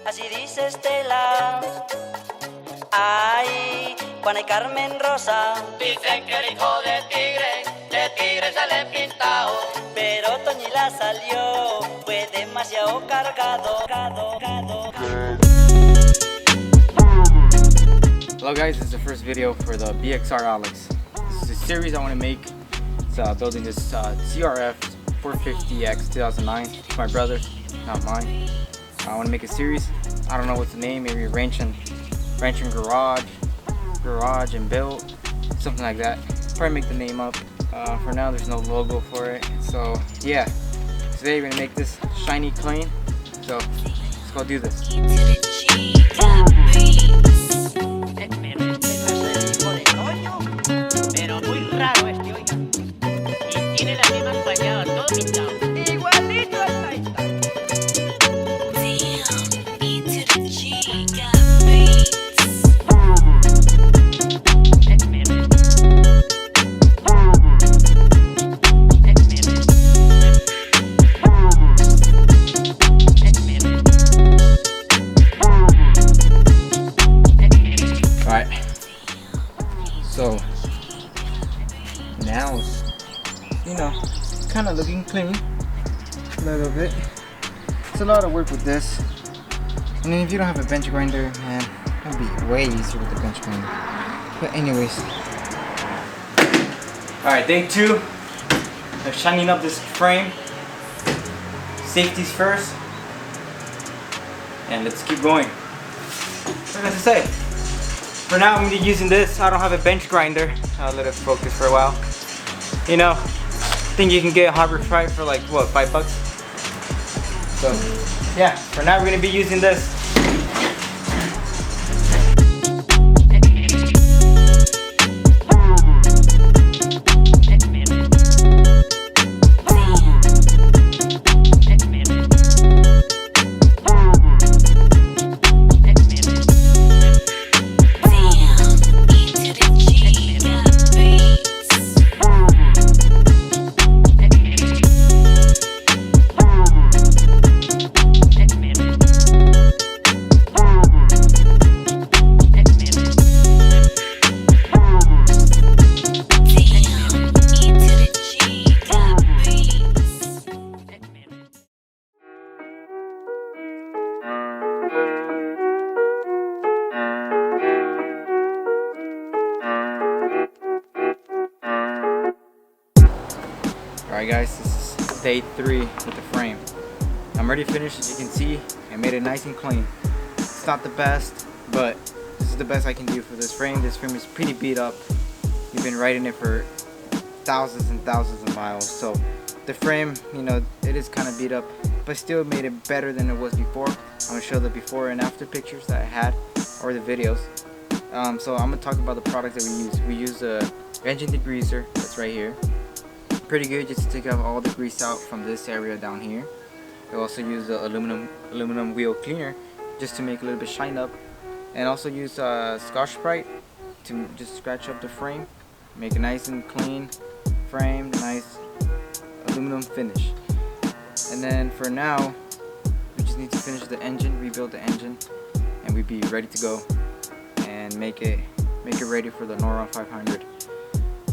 Así dice Estela. Ay, Juana y Carmen Rosa dicen que el hijo de tigre sale pintado. Pero Toñila salió, fue demasiado cargado. Hello guys, this is the first video for the BXR Alex. This is a series I want to make. It's building this CRF450X 2009. It's my brother's, not mine. I want to make a series. I don't know what's the name, maybe Ranch and Garage and Build, something like that. Probably make the name up. For now there's no logo for it. So yeah, today we're going to make this shiny clean. So let's go do this. Pero muy raro este, oiga. Y tiene las yemas falladas, todo pintado. Igualito al Titan. Alright. So now it's, kind of looking clean a little bit. It's a lot of work with this. I mean, if you don't have a bench grinder, man, it'll be way easier with the bench grinder. But anyways, alright, day 2 of shining up this frame. Safeties first, and let's keep going. What was I say? For now, I'm going to be using this. I don't have a bench grinder. I'll let it focus for a while. I think you can get a Harbor Freight for like, what, $5? So, yeah, for now we're going to be using this. Alright guys, this is day 3 with the frame. I'm already finished. As you can see, I made it nice and clean. It's not the best, but this is the best I can do for this frame. This frame is pretty beat up. We've been riding it for thousands and thousands of miles. So the frame, it is kind of beat up, but still made it better than it was before. I'm going to show the before and after pictures that I had, or the videos. So I'm going to talk about the products that we use. We use a engine degreaser, that's right here. Pretty good just to take off all the grease out from this area down here. I also use the aluminum wheel cleaner just to make a little bit shine up, and also use Scotch-Brite to just scratch up the frame, make a nice and clean frame, nice aluminum finish. And then for now, we just need to finish the engine, rebuild the engine, and we'd be ready to go and make it ready for the Noron 500.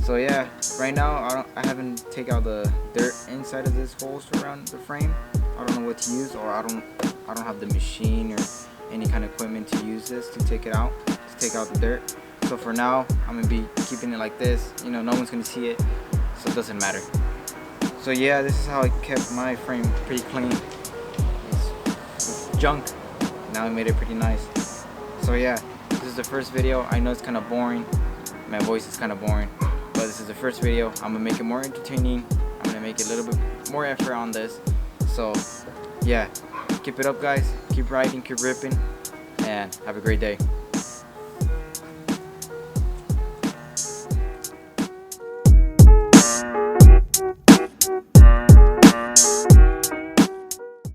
So yeah, right now I haven't taken out the dirt inside of this holes around the frame. I don't know what to use, or I don't have the machine or any kind of equipment to use this to take it out, to take out the dirt. So for now, I'm gonna be keeping it like this. No one's gonna see it, so it doesn't matter. So yeah, this is how I kept my frame pretty clean. It's junk. Now I made it pretty nice. So yeah, this is the first video. I know it's kind of boring. My voice is kind of boring. But this is the first video. I'm gonna make it more entertaining. I'm gonna make a little bit more effort on this. So yeah, keep it up guys, keep riding, keep ripping, and have a great day.